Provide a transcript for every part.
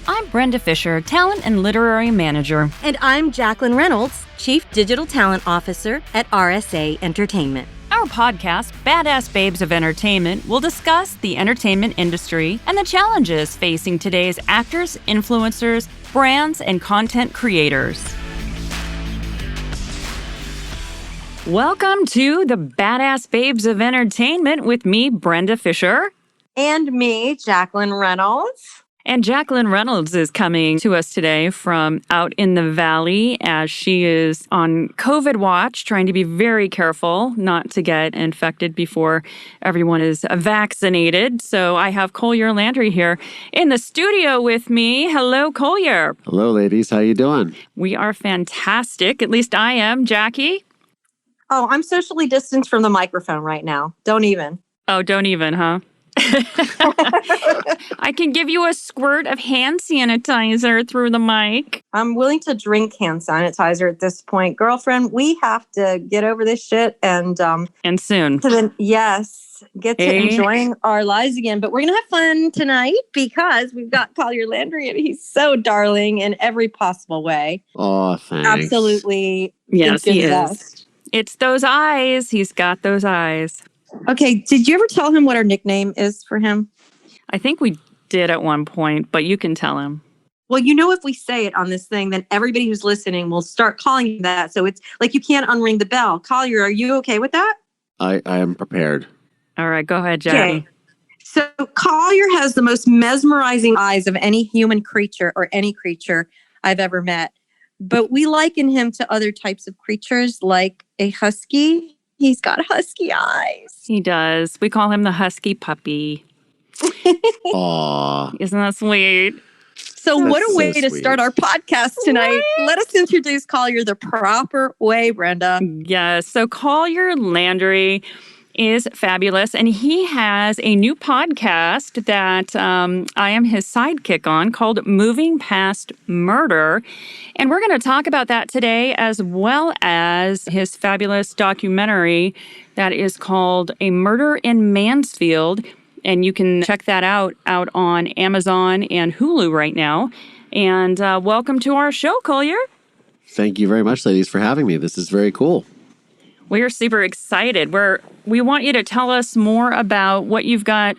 I'm Brenda Fisher, Talent and Literary Manager. And I'm Jacqueline Reynolds, Chief Digital Talent Officer at RSA Entertainment. Our podcast, Badass Babes of Entertainment, will discuss the entertainment industry and the challenges facing today's actors, influencers, brands, and content creators. Welcome to the Badass Babes of Entertainment with me, Brenda Fisher. And me, Jacqueline Reynolds. And Jacqueline Reynolds is coming to us today from out in the valley as she is on COVID watch, trying to be very careful not to get infected before everyone is vaccinated. So I have Collier Landry here in the studio with me. Hello, Collier. Hello, ladies. How you doing? We are fantastic. At least I am. Jackie? Oh, I'm socially distanced from the microphone right now. Don't even. Oh, don't even, huh? I can give you a squirt of hand sanitizer through the mic. I'm willing to drink hand sanitizer at this point. Girlfriend, we have to get over this shit and soon. Get to enjoying our lives again. But we're going to have fun tonight because we've got Collier Landry and he's so darling in every possible way. Oh, thanks. Absolutely. Yes, he is. It's those eyes. He's got those eyes. Okay, did you ever tell him what our nickname is for him? I think we did at one point, but you can tell him. Well, you know, if we say it on this thing, then everybody who's listening will start calling him that. So it's like you can't unring the bell. Collier, are you okay with that? I am prepared. All right, go ahead, Jackie. Okay. So Collier has the most mesmerizing eyes of any human creature or any creature I've ever met. But we liken him to other types of creatures like a husky. He's got husky eyes. He does. We call him the husky puppy. Aw. Isn't that sweet? So what a way so to sweet. start our podcast tonight. Right? Let us introduce Collier the proper way, Brenda. Yes. So Collier Landry is fabulous, and he has a new podcast that I am his sidekick on called Moving Past Murder. And we're going to talk about that today, as well as his fabulous documentary that is called A Murder in Mansfield. And you can check that out on Amazon and Hulu right now. And welcome to our show, Collier. Thank you very much, ladies, for having me. This is very cool. We're super excited. We want you to tell us more about what you've got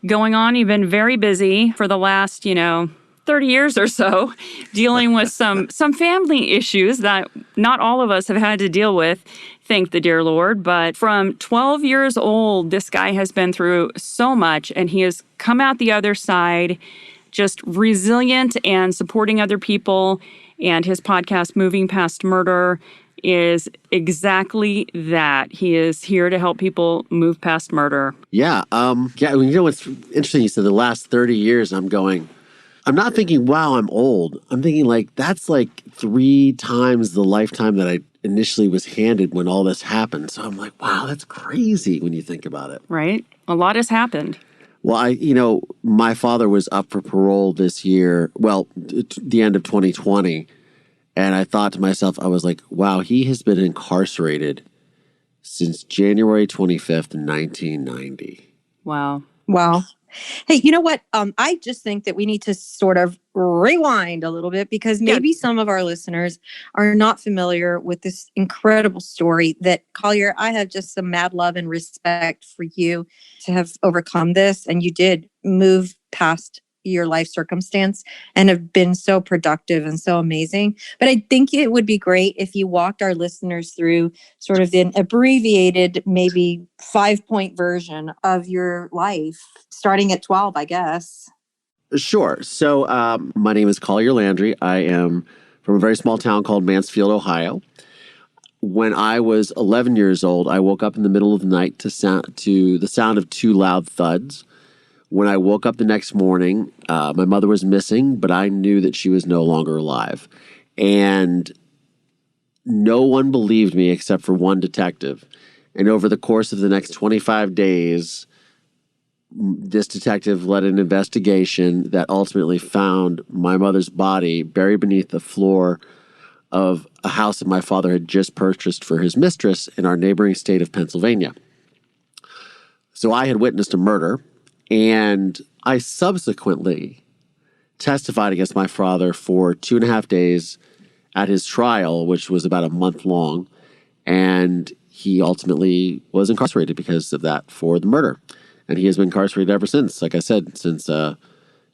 going on. You've been very busy for the last, 30 years or so, dealing with some family issues that not all of us have had to deal with, thank the dear Lord. But from 12 years old, this guy has been through so much, and he has come out the other side just resilient and supporting other people. And his podcast, Moving Past Murder, is exactly that. He is here to help people move past murder. Yeah. What's interesting? You said the last 30 years, I'm not thinking, wow, I'm old. I'm thinking that's 3 times the lifetime that I initially was handed when all this happened. So I'm like, wow, that's crazy when you think about it. Right? A lot has happened. Well, my father was up for parole this year. Well, the end of 2020. And I thought to myself, I was like, wow, he has been incarcerated since January 25th, 1990. Wow. Hey, you know what? I just think that we need to sort of rewind a little bit because maybe some of our listeners are not familiar with this incredible story that, Collier, I have just some mad love and respect for you to have overcome this. And you did move past your life circumstance and have been so productive and so amazing. But I think it would be great if you walked our listeners through sort of an abbreviated, maybe 5-point version of your life, starting at 12, I guess. Sure. So my name is Collier Landry. I am from a very small town called Mansfield, Ohio. When I was 11 years old, I woke up in the middle of the night to the sound of 2 loud thuds. When I woke up the next morning, my mother was missing, but I knew that she was no longer alive. And no one believed me except for one detective. And over the course of the next 25 days, this detective led an investigation that ultimately found my mother's body buried beneath the floor of a house that my father had just purchased for his mistress in our neighboring state of Pennsylvania. So I had witnessed a murder. And I subsequently testified against my father for 2.5 days at his trial, which was about a month long. And he ultimately was incarcerated because of that for the murder. And he has been incarcerated ever since, like I said, since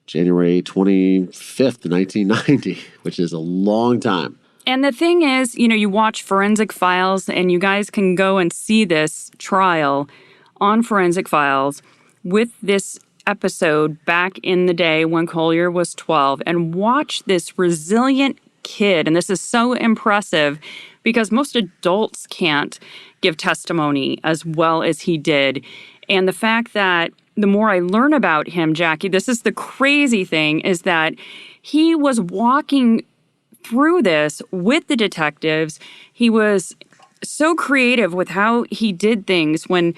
January 25th, 1990, which is a long time. And the thing is, you watch Forensic Files, and you guys can go and see this trial on Forensic Files with this episode back in the day when Collier was 12, and watch this resilient kid. And this is so impressive because most adults can't give testimony as well as he did. And the fact that the more I learn about him, Jackie, this is the crazy thing, is that he was walking through this with the detectives. He was so creative with how he did things. When,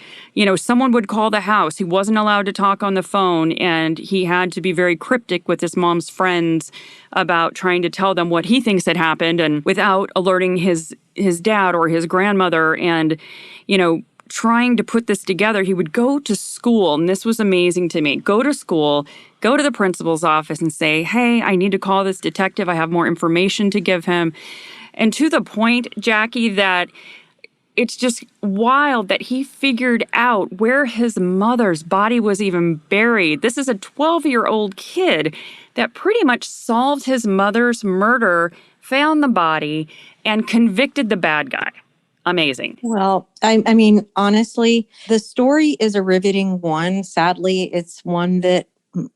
someone would call the house, he wasn't allowed to talk on the phone, and he had to be very cryptic with his mom's friends about trying to tell them what he thinks had happened, and without alerting his dad or his grandmother. And, trying to put this together, he would go to school, and this was amazing to me. Go to school, go to the principal's office and say, hey, I need to call this detective. I have more information to give him. And to the point, Jackie, that it's just wild that he figured out where his mother's body was even buried. This is a 12-year-old kid that pretty much solved his mother's murder, found the body, and convicted the bad guy. Amazing. Well, I mean, honestly, the story is a riveting one. Sadly, it's one that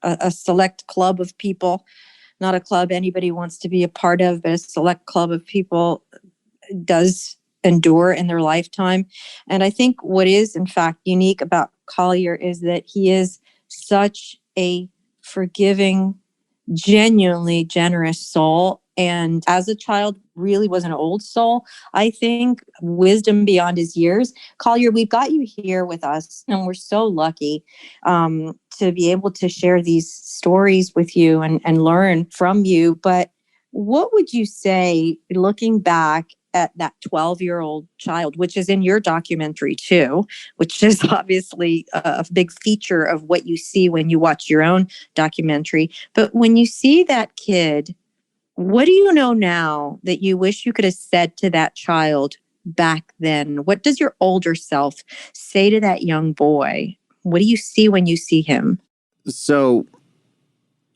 a select club of people, not a club anybody wants to be a part of, but a select club of people does endure in their lifetime. And I think what is, in fact, unique about Collier is that he is such a forgiving, genuinely generous soul. And as a child, really was an old soul. I think wisdom beyond his years. Collier, we've got you here with us, and we're so lucky to be able to share these stories with you and learn from you. But what would you say, looking back at that 12-year-old child, which is in your documentary too, which is obviously a big feature of what you see when you watch your own documentary. But when you see that kid, what do you know now that you wish you could have said to that child back then? What does your older self say to that young boy? What do you see when you see him? So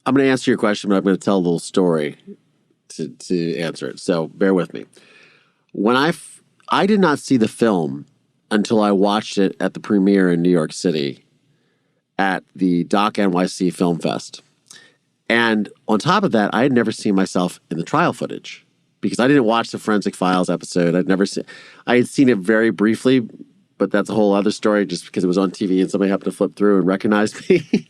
I'm going to answer your question, but I'm going to tell a little story to answer it. So bear with me. When I did not see the film until I watched it at the premiere in New York City at the Doc NYC Film Fest. And on top of that, I had never seen myself in the trial footage because I didn't watch the Forensic Files episode. I had seen it very briefly, but that's a whole other story just because it was on TV and somebody happened to flip through and recognize me.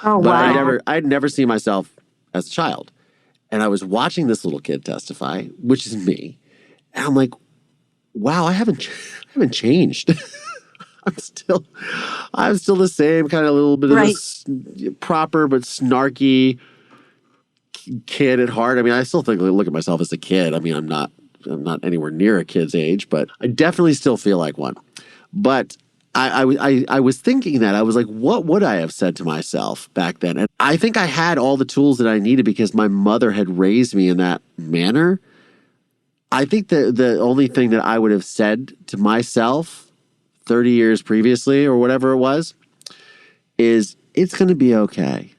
Oh, But wow. I'd never seen myself as a child. And I was watching this little kid testify, which is me. And I'm like, wow, I haven't changed. I'm still the same kind of little bit of this proper but snarky kid at heart. I mean, I still look at myself as a kid. I mean, I'm not anywhere near a kid's age, but I definitely still feel like one. But I was thinking that. I was like, what would I have said to myself back then? And I think I had all the tools that I needed because my mother had raised me in that manner. I think the only thing that I would have said to myself 30 years previously or whatever it was is it's going to be okay.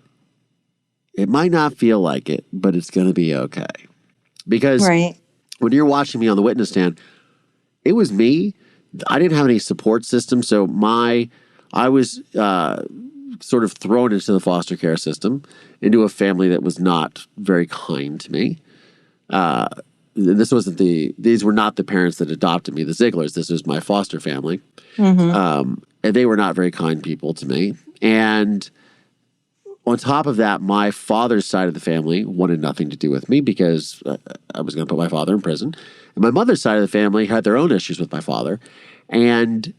It might not feel like it, but it's going to be okay. Because when you're watching me on the witness stand, it was me. I didn't have any support system. So I was sort of thrown into the foster care system, into a family that was not very kind to me. These were not the parents that adopted me, the Zieglers. This was my foster family. Mm-hmm. And they were not very kind people to me. And on top of that, my father's side of the family wanted nothing to do with me because I was going to put my father in prison. And my mother's side of the family had their own issues with my father. And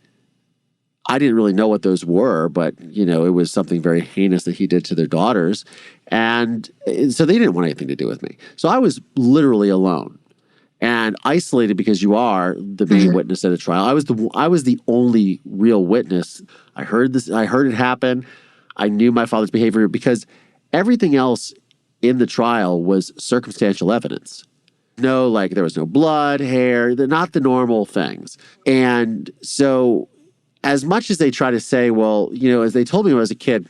I didn't really know what those were, but, it was something very heinous that he did to their daughters. And so they didn't want anything to do with me. So I was literally alone and isolated because you are the main witness at a trial. I was the only real witness. I heard it happen. I knew my father's behavior because everything else in the trial was circumstantial evidence. No, like there was no blood, hair, not the normal things. And so as much as they try to say, well, as they told me when I was a kid,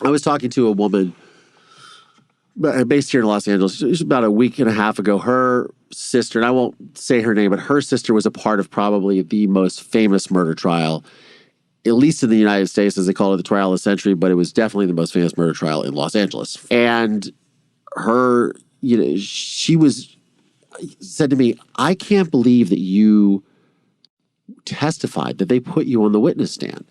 I was talking to a woman based here in Los Angeles. It was about a week and a half ago. Her sister, and I won't say her name, but her sister was a part of probably the most famous murder trial, at least in the United States, as they call it, the trial of the century, but it was definitely the most famous murder trial in Los Angeles. And her, she said to me, I can't believe that you testified, that they put you on the witness stand,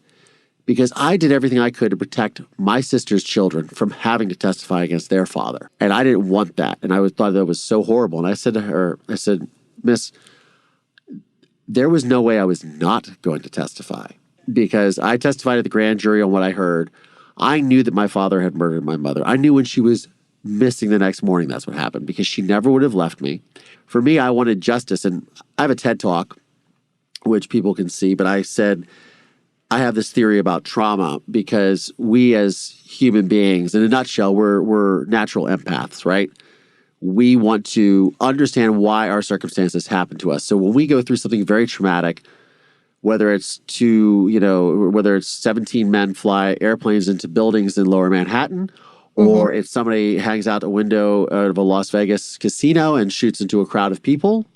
because I did everything I could to protect my sister's children from having to testify against their father. And I didn't want that. And I thought that was so horrible. And I said to her, I said, Miss, there was no way I was not going to testify, because I testified at the grand jury on what I heard. I knew that my father had murdered my mother. I knew when she was missing the next morning that's what happened, because she never would have left me. For me, I wanted justice. And I have a TED Talk, which people can see, but I said, I have this theory about trauma because we as human beings, in a nutshell, we're natural empaths, right? We want to understand why our circumstances happen to us. So when we go through something very traumatic, whether it's whether it's 17 men fly airplanes into buildings in Lower Manhattan, or if somebody hangs out a window of a Las Vegas casino and shoots into a crowd of people,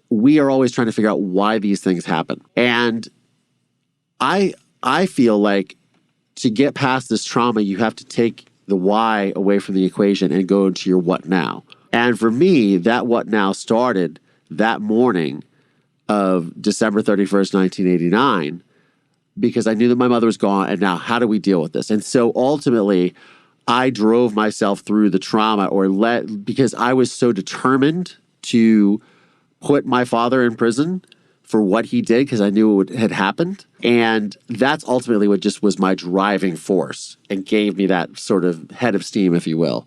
we are always trying to figure out why these things happen. And I feel like to get past this trauma, you have to take the why away from the equation and go into your what now. And for me, that what now started that morning of December 31st, 1989, because I knew that my mother was gone. And now how do we deal with this? And so ultimately, I drove myself through the trauma because I was so determined to put my father in prison for what he did, because I knew it had happened. And that's ultimately what just was my driving force and gave me that sort of head of steam, if you will,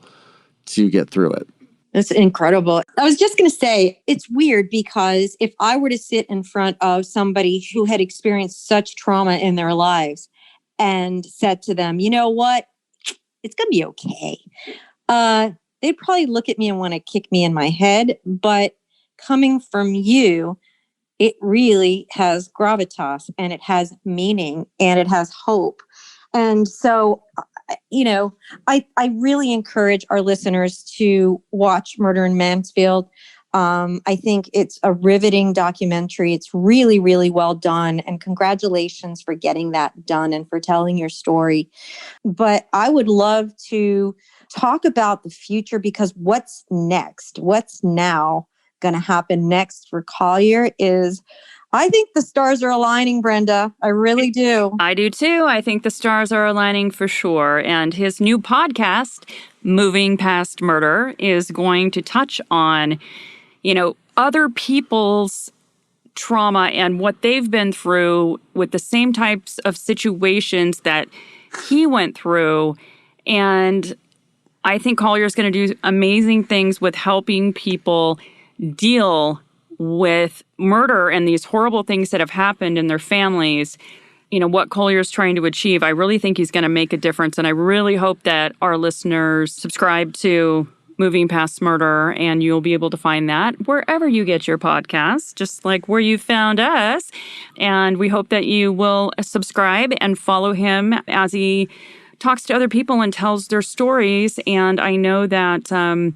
to get through it. That's incredible. I was just going to say, it's weird because if I were to sit in front of somebody who had experienced such trauma in their lives and said to them, you know what, it's going to be okay, they'd probably look at me and want to kick me in my head. But coming from you, it really has gravitas and it has meaning and it has hope. And so, I really encourage our listeners to watch Murder in Mansfield. I think it's a riveting documentary. It's really, really well done. And congratulations for getting that done and for telling your story. But I would love to talk about the future, because what's next? What's now going to happen next for Collier is, I think the stars are aligning, Brenda. I really do. I do too. I think the stars are aligning for sure. And his new podcast, Moving Past Murder, is going to touch on, other people's trauma and what they've been through with the same types of situations that he went through. And I think Collier's going to do amazing things with helping people deal with murder and these horrible things that have happened in their families. What Collier's trying to achieve, I really think he's going to make a difference. And I really hope that our listeners subscribe to Moving Past Murder, and you'll be able to find that wherever you get your podcasts, just like where you found us. And we hope that you will subscribe and follow him as he talks to other people and tells their stories. And I know that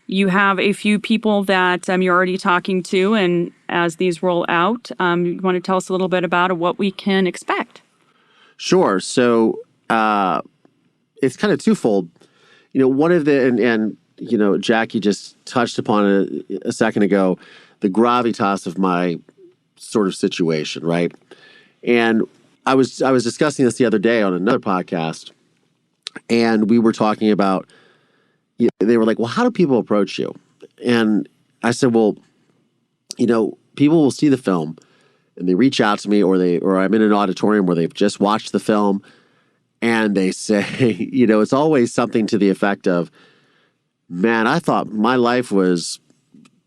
you have a few people that you're already talking to, and as these roll out, you want to tell us a little bit about what we can expect? Sure. So it's kind of twofold. One of the, and Jackie just touched upon it a second ago, the gravitas of my sort of situation, right? And I was discussing this the other day on another podcast, and we were talking about, they were like, well, how do people approach you? And I said, well, people will see the film and they reach out to me, or I'm in an auditorium where they've just watched the film, and they say, it's always something to the effect of, man, I thought my life was,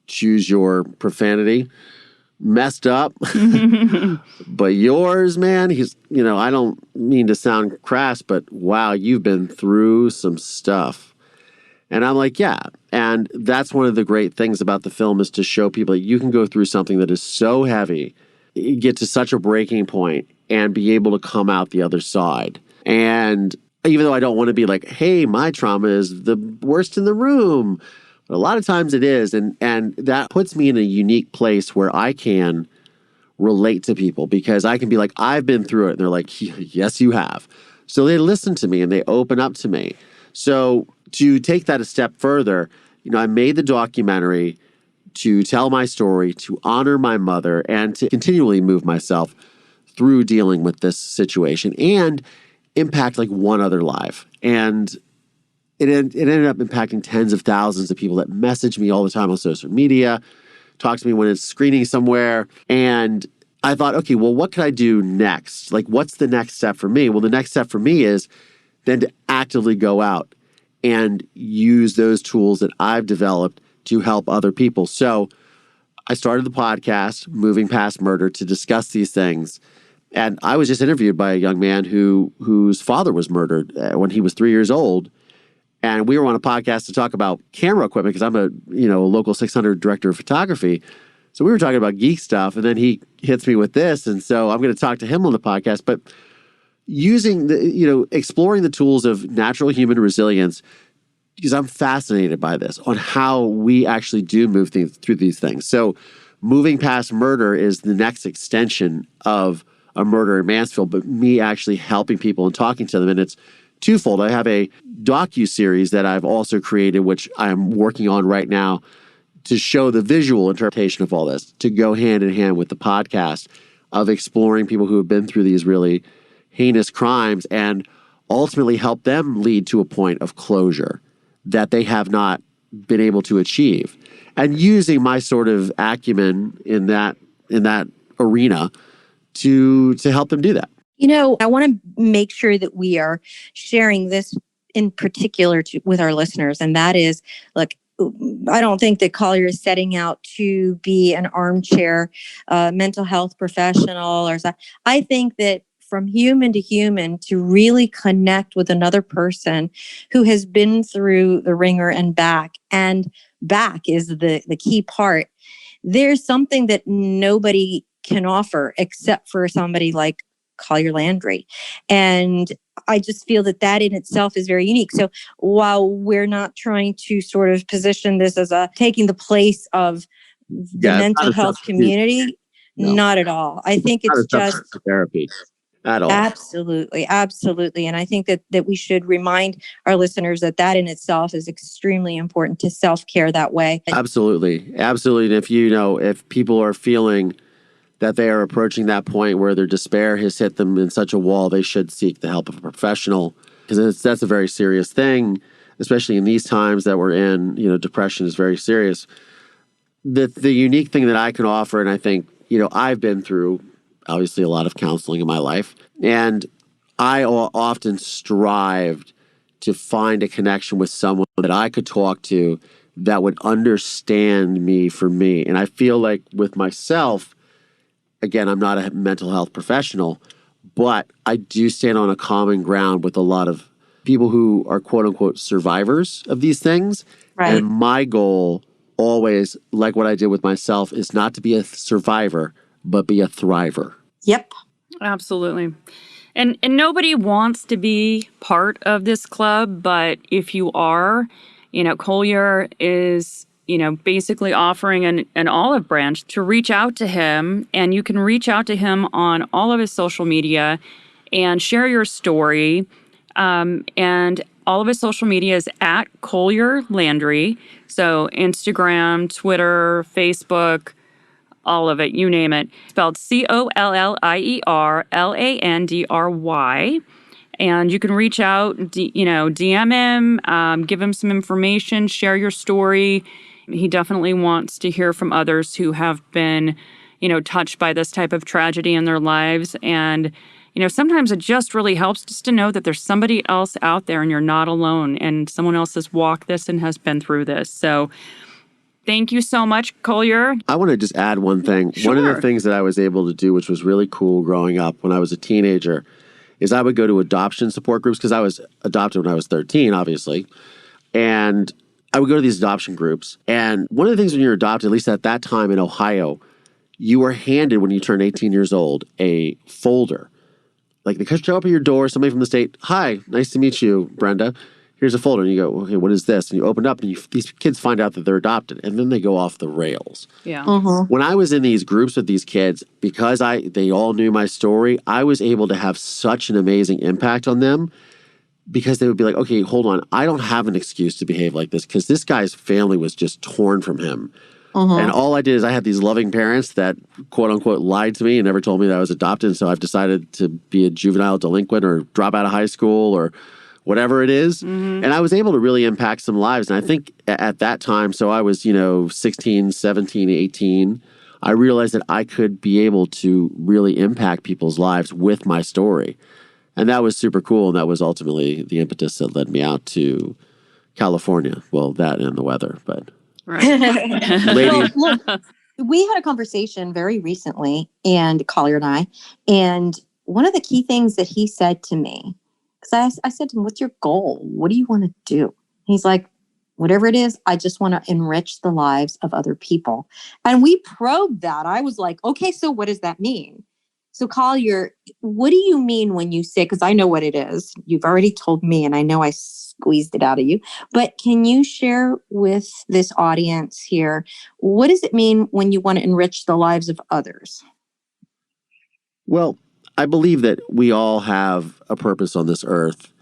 choose your profanity, messed up. But yours, man, I don't mean to sound crass, but wow, you've been through some stuff. And I'm like, yeah. And that's one of the great things about the film is to show people that you can go through something that is so heavy, you get to such a breaking point and be able to come out the other side. And even though I don't want to be like, hey, my trauma is the worst in the room, but a lot of times it is. And that puts me in a unique place where I can relate to people because I can be like, I've been through it. And they're like, yes, you have. So they listen to me and they open up to me. So to take that a step further, I made the documentary to tell my story, to honor my mother, and to continually move myself through dealing with this situation and impact like one other life. And it ended up impacting tens of thousands of people that message me all the time on social media, talk to me when it's screening somewhere. And I thought, okay, well, what could I do next? Like, what's the next step for me? Well, the next step for me is then to actively go out and use those tools that I've developed to help other people. So I started the podcast, Moving Past Murder, to discuss these things. And I was just interviewed by a young man whose father was murdered when he was 3 years old. And we were on a podcast to talk about camera equipment because I'm a local 600 director of photography. So we were talking about geek stuff, and then he hits me with this. And so I'm going to talk to him on the podcast. But using exploring the tools of natural human resilience, because I'm fascinated by this, on how we actually do move through these things. So Moving Past Murder is the next extension of a murder in Mansfield, but me actually helping people and talking to them. And it's twofold. I have a docu-series that I've also created, which I'm working on right now, to show the visual interpretation of all this, to go hand in hand with the podcast of exploring people who have been through these really heinous crimes and ultimately help them lead to a point of closure that they have not been able to achieve. And using my sort of acumen in that arena to help them do that. I want to make sure that we are sharing this in particular with our listeners. And that is, look, I don't think that Collier is setting out to be an armchair mental health professional or something. I think that from human to human, to really connect with another person who has been through the ringer and back is the key part. There's something that nobody can offer except for somebody like Collier Landry. And I just feel that in itself is very unique. So while we're not trying to sort of position this as taking the place of the mental health community, no. Not at all. I think it's just therapy at all. Absolutely. Absolutely. And I think that we should remind our listeners that in itself is extremely important to self-care that way. Absolutely. Absolutely. And if people are feeling that they are approaching that point where their despair has hit them in such a wall, they should seek the help of a professional, because that's a very serious thing, especially in these times that we're in. Depression is very serious. The unique thing that I can offer, and I think, I've been through obviously a lot of counseling in my life, and I often strived to find a connection with someone that I could talk to that would understand me for me. And I feel like with myself, again, I'm not a mental health professional, but I do stand on a common ground with a lot of people who are quote unquote survivors of these things. Right. And my goal always, like what I did with myself, is not to be a survivor, but be a thriver. Yep. Absolutely. And nobody wants to be part of this club, but if you are, Collier is, basically offering an olive branch to reach out to him, and you can reach out to him on all of his social media and share your story. And all of his social media is at Collier Landry. So Instagram, Twitter, Facebook, all of it, you name it. Spelled CollierLandry. And you can reach out, DM him, give him some information, share your story. He definitely wants to hear from others who have been, touched by this type of tragedy in their lives. And, sometimes it just really helps just to know that there's somebody else out there and you're not alone, and someone else has walked this and has been through this. So thank you so much, Collier. I want to just add one thing. Sure. One of the things that I was able to do, which was really cool growing up when I was a teenager, is I would go to adoption support groups, because I was adopted when I was 13, obviously. And I would go to these adoption groups. And one of the things when you're adopted, at least at that time in Ohio, you were handed, when you turned 18 years old, a folder. Like, they could show up at your door, somebody from the state, "Hi, nice to meet you, Brenda. Here's a folder." And you go, "Okay, what is this?" And you open it up, and these kids find out that they're adopted. And then they go off the rails. Yeah. When I was in these groups with these kids, because they all knew my story, I was able to have such an amazing impact on them, because they would be like, "Okay, hold on. I don't have an excuse to behave like this, because this guy's family was just torn from him." And all I did is I had these loving parents that, quote unquote, lied to me and never told me that I was adopted. And so I've decided to be a juvenile delinquent or drop out of high school or whatever it is. And I was able to really impact some lives. And I think at that time, so I was, 16, 17, 18, I realized that I could be able to really impact people's lives with my story. And that was super cool. And that was ultimately the impetus that led me out to California. Well, that and the weather, but... Right. Lady. Well, look, we had a conversation very recently, and Collier and I, and one of the key things that he said to me, because I said to him, "What's your goal? What do you want to do?" He's like, "Whatever it is, I just want to enrich the lives of other people." And we probed that. I was like, "Okay, so what does that mean?" So Collier, what do you mean when you say, because I know what it is. You've already told me, and I know I squeezed it out of you, but can you share with this audience here, what does it mean when you want to enrich the lives of others? Well, I believe that we all have a purpose on this earth.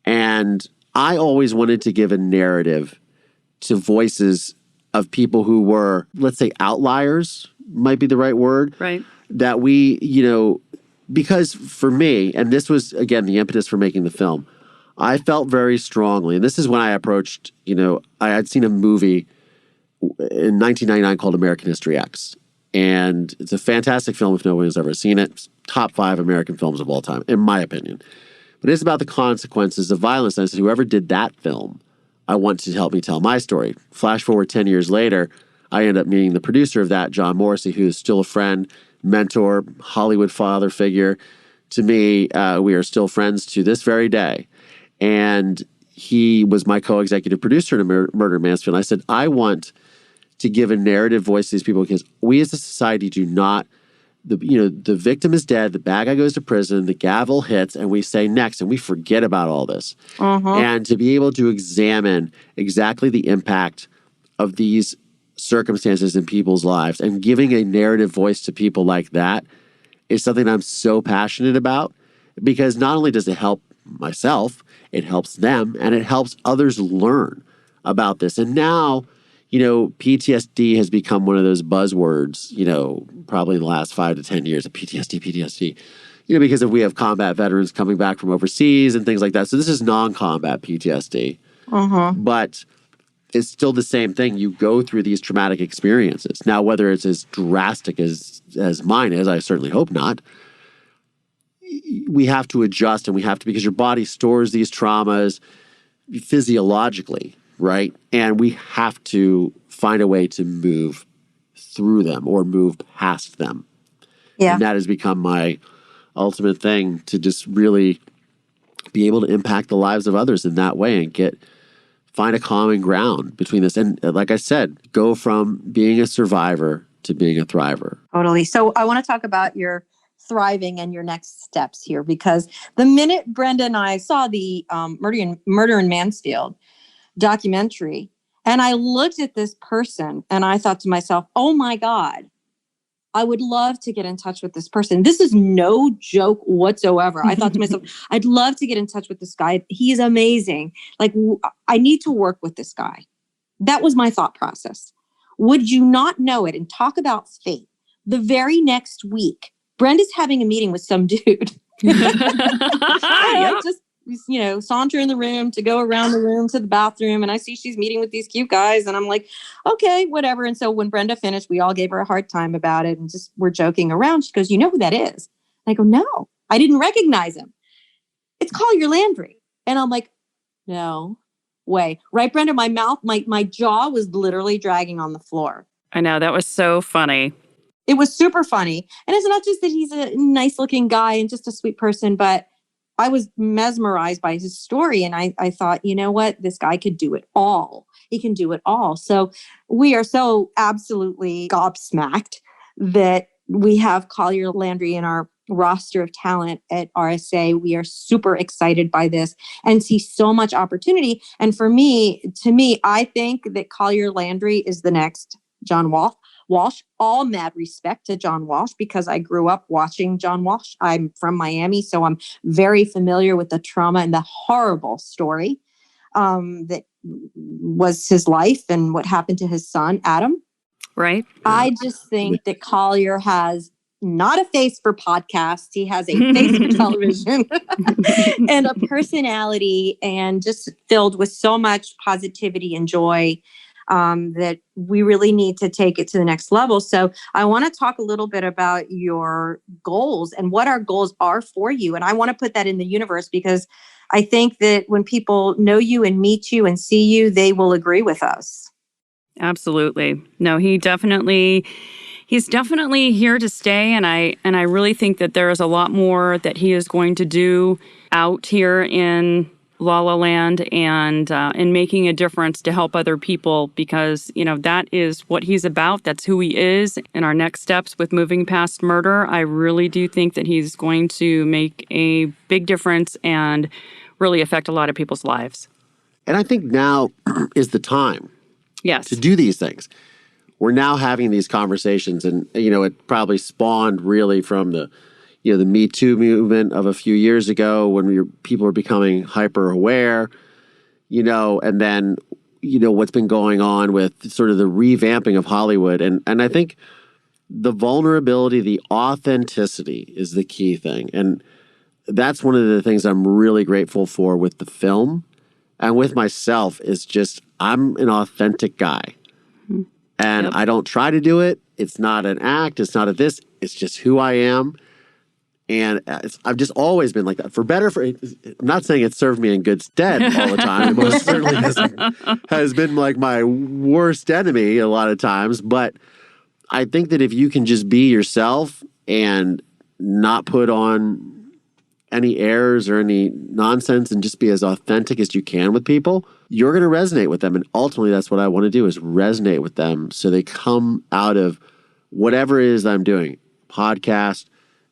And I always wanted to give a narrative to voices of people who were, let's say, outliers, might be the right word. Right. That we, because for me, and this was, again, the impetus for making the film, I felt very strongly, and this is when I approached, I had seen a movie in 1999 called American History X. And it's a fantastic film if no one has ever seen it. It's top 5 American films of all time, in my opinion. But it's about the consequences of violence. And I said, whoever did that film, I want to help me tell my story. Flash forward 10 years later, I end up meeting the producer of that, John Morrissey, who is still a friend, mentor, Hollywood father figure. To me, we are still friends to this very day. And he was my co-executive producer in Murder in Mansfield. And I said, I want to give a narrative voice to these people, because we as a society do not, the victim is dead, the bad guy goes to prison, the gavel hits, and we say next, and we forget about all this. And to be able to examine exactly the impact of these circumstances in people's lives and giving a narrative voice to people like that is something I'm so passionate about, because not only does it help myself, it helps them, and it helps others learn about this. And now, PTSD has become one of those buzzwords, probably in the last 5 to 10 years of PTSD, because we have combat veterans coming back from overseas and things like that. So this is non-combat PTSD. But it's still the same thing. You go through these traumatic experiences. Now, whether it's as drastic as mine is, I certainly hope not, we have to adjust, and we have to, because your body stores these traumas physiologically, right? And we have to find a way to move through them or move past them. Yeah. And that has become my ultimate thing, to just really be able to impact the lives of others in that way and find a common ground between this. And like I said, go from being a survivor to being a thriver. Totally. So I want to talk about your thriving and your next steps here, because the minute Brenda and I saw the Murder in Mansfield documentary, and I looked at this person and I thought to myself, oh my God, I would love to get in touch with this person. This is no joke whatsoever. I thought to myself, I'd love to get in touch with this guy. He is amazing. Like, I need to work with this guy. That was my thought process. Would you not know it? And talk about fate. The very next week, Brenda's having a meeting with some dude. I just, saunter in the room to go around the room to the bathroom. And I see she's meeting with these cute guys. And I'm like, okay, whatever. And so when Brenda finished, we all gave her a hard time about it. And just we're joking around. She goes, "You know who that is?" And I go, "No, I didn't recognize him. It's Collier Landry." And I'm like, no way. Right, Brenda? My mouth, my jaw was literally dragging on the floor. I know. That was so funny. It was super funny. And it's not just that he's a nice looking guy and just a sweet person, but I was mesmerized by his story. And I thought, you know what? This guy could do it all. He can do it all. So we are so absolutely gobsmacked that we have Collier Landry in our roster of talent at RSA. We are super excited by this and see so much opportunity. And to me, I think that Collier Landry is the next John Walsh. All mad respect to John Walsh because I grew up watching John Walsh. I'm from Miami, so I'm very familiar with the trauma and the horrible story that was his life and what happened to his son, Adam. Right. I just think that Collier has not a face for podcasts. He has a face for television and a personality and just filled with so much positivity and joy that we really need to take it to the next level. So I want to talk a little bit about your goals and what our goals are for you. And I want to put that in the universe because I think that when people know you and meet you and see you, they will agree with us. Absolutely. No, he's definitely here to stay. And I really think that there is a lot more that he is going to do out here in La La Land and in making a difference to help other people because, that is what he's about. That's who he is. In our next steps with moving past murder, I really do think that he's going to make a big difference and really affect a lot of people's lives. And I think now is the time to do these things. We're now having these conversations and, it probably spawned really from the Me Too movement of a few years ago when people were becoming hyper aware, and then, what's been going on with sort of the revamping of Hollywood. And I think the vulnerability, the authenticity is the key thing. And that's one of the things I'm really grateful for with the film and with myself is just, I'm an authentic guy. Mm-hmm. And I don't try to do it. It's not an act. It's not this. It's just who I am. And I've just always been like that. For better, I'm not saying it served me in good stead all the time. It most certainly has been like my worst enemy a lot of times. But I think that if you can just be yourself and not put on any airs or any nonsense and just be as authentic as you can with people, you're going to resonate with them. And ultimately, that's what I want to do is resonate with them so they come out of whatever it is I'm doing, podcast,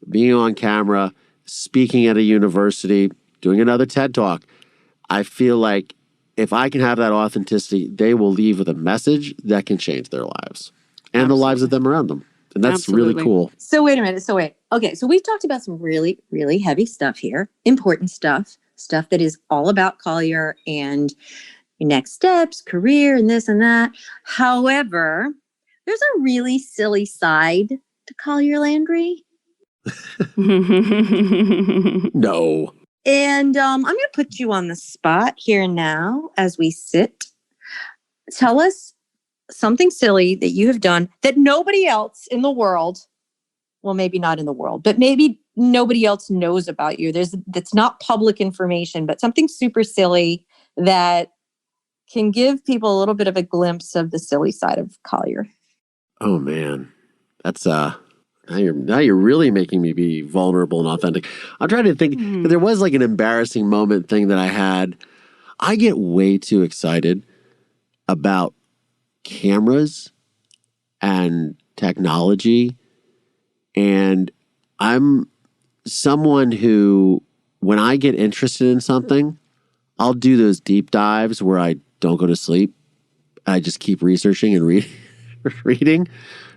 being on camera, speaking at a university, doing another TED Talk. I feel like if I can have that authenticity, they will leave with a message that can change their lives and the lives of them around them. And that's really cool. So wait a minute. Okay. So we've talked about some really, really heavy stuff here, important stuff that is all about Collier and your next steps, career, and this and that. However, there's a really silly side to Collier Landry. No. And I'm going to put you on the spot here and now as we sit. Tell us something silly that you have done that nobody else in the world, well, maybe not in the world, but maybe nobody else knows about you. That's not public information, but something super silly that can give people a little bit of a glimpse of the silly side of Collier. Oh man, that's now you're really making me be vulnerable and authentic. I'm trying to think. There was like an embarrassing moment thing that I had. I get way too excited about cameras and technology. And I'm someone who, when I get interested in something, I'll do those deep dives where I don't go to sleep. I just keep researching and reading.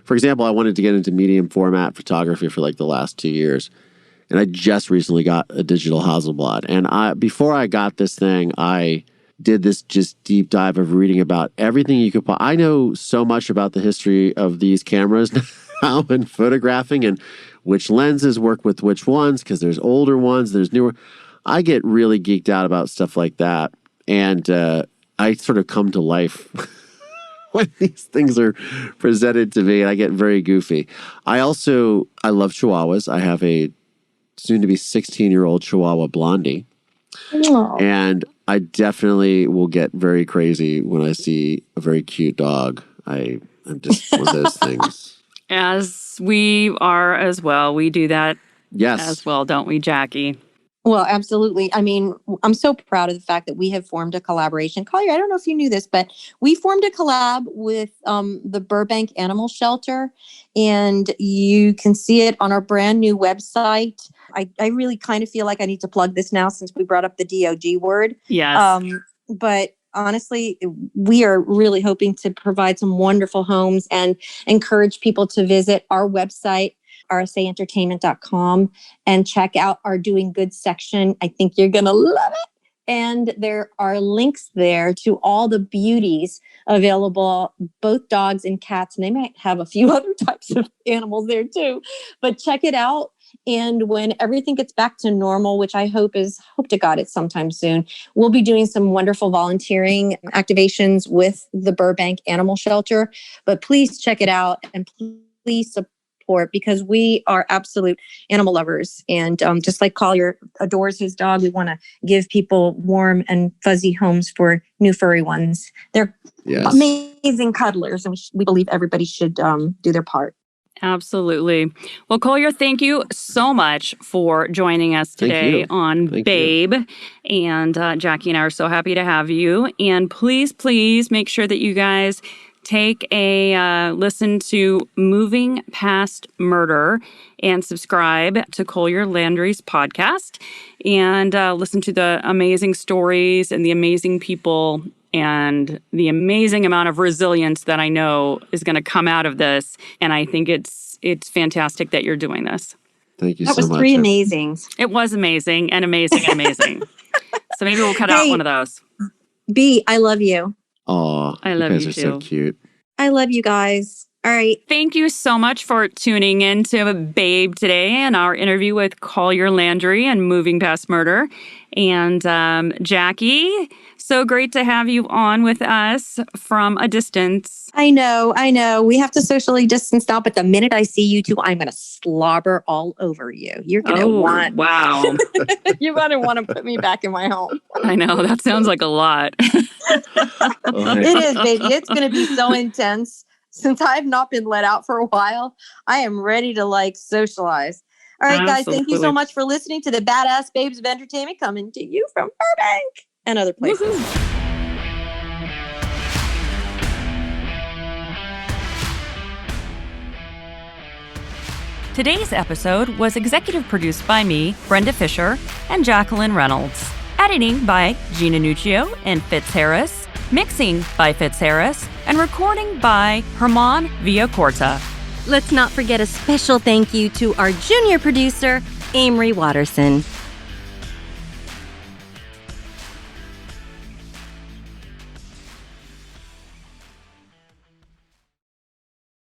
For example, I wanted to get into medium format photography for like the last 2 years. And I just recently got a digital Hasselblad. And before I got this thing, I did this just deep dive of reading about everything you could. I know so much about the history of these cameras now and photographing and which lenses work with which ones, because there's older ones, there's newer. I get really geeked out about stuff like that. And I sort of come to life when these things are presented to me, and I get very goofy. I love Chihuahuas. I have a soon-to-be 16-year-old Chihuahua Blondie. Aww. And I definitely will get very crazy when I see a very cute dog. I'm just one of those things. As we are as well. We do that yes. as well, don't we, Jackie? Well, absolutely. I mean, I'm so proud of the fact that we have formed a collaboration. Collier, I don't know if you knew this, but we formed a collab with the Burbank Animal Shelter, and you can see it on our brand new website. I really kind of feel like I need to plug this now since we brought up the DOG word. Yes. But honestly, we are really hoping to provide some wonderful homes and encourage people to visit our website, rsaentertainment.com, and check out our Doing Good section. I think you're going to love it. And there are links there to all the beauties available, both dogs and cats. And they might have a few other types of animals there too. But check it out. And when everything gets back to normal, which I hope to God it's sometime soon, we'll be doing some wonderful volunteering activations with the Burbank Animal Shelter. But please check it out and please support, because we are absolute animal lovers. And just like Collier adores his dog, we want to give people warm and fuzzy homes for new furry ones. They're amazing cuddlers, and we believe everybody should do their part. Absolutely. Well, Collier, thank you so much for joining us today on Babe. And Jackie and I are so happy to have you. And please make sure that you guys take a listen to Moving Past Murder and subscribe to Collier Landry's podcast and listen to the amazing stories and the amazing people and the amazing amount of resilience that I know is going to come out of this. And I think it's fantastic that you're doing this. Thank you so much. That was three amazings. It was amazing and amazing and amazing. So maybe we'll cut out one of those. B, I love you. Oh, I love you guys are too. so cute. I love you guys. All right. Thank you so much for tuning in to Babe today and our interview with Collier Landry and Moving Past Murder. And Jackie, so great to have you on with us from a distance. I know. We have to socially distance now, but the minute I see you two, I'm going to slobber all over you. You're going to wow. You're going to want to put me back in my home. I know. That sounds like a lot. It is, baby. It's going to be so intense. Since I've not been let out for a while, I am ready to socialize. All right, guys, thank you so much for listening to the Badass Babes of Entertainment, coming to you from Burbank and other places. Woo-hoo. Today's episode was executive produced by me, Brenda Fisher, and Jacqueline Reynolds. Editing by Gina Nuccio and Fitz Harris. Mixing by Fitz Harris. And recording by Herman Villacorta. Let's not forget a special thank you to our junior producer, Amory Watterson.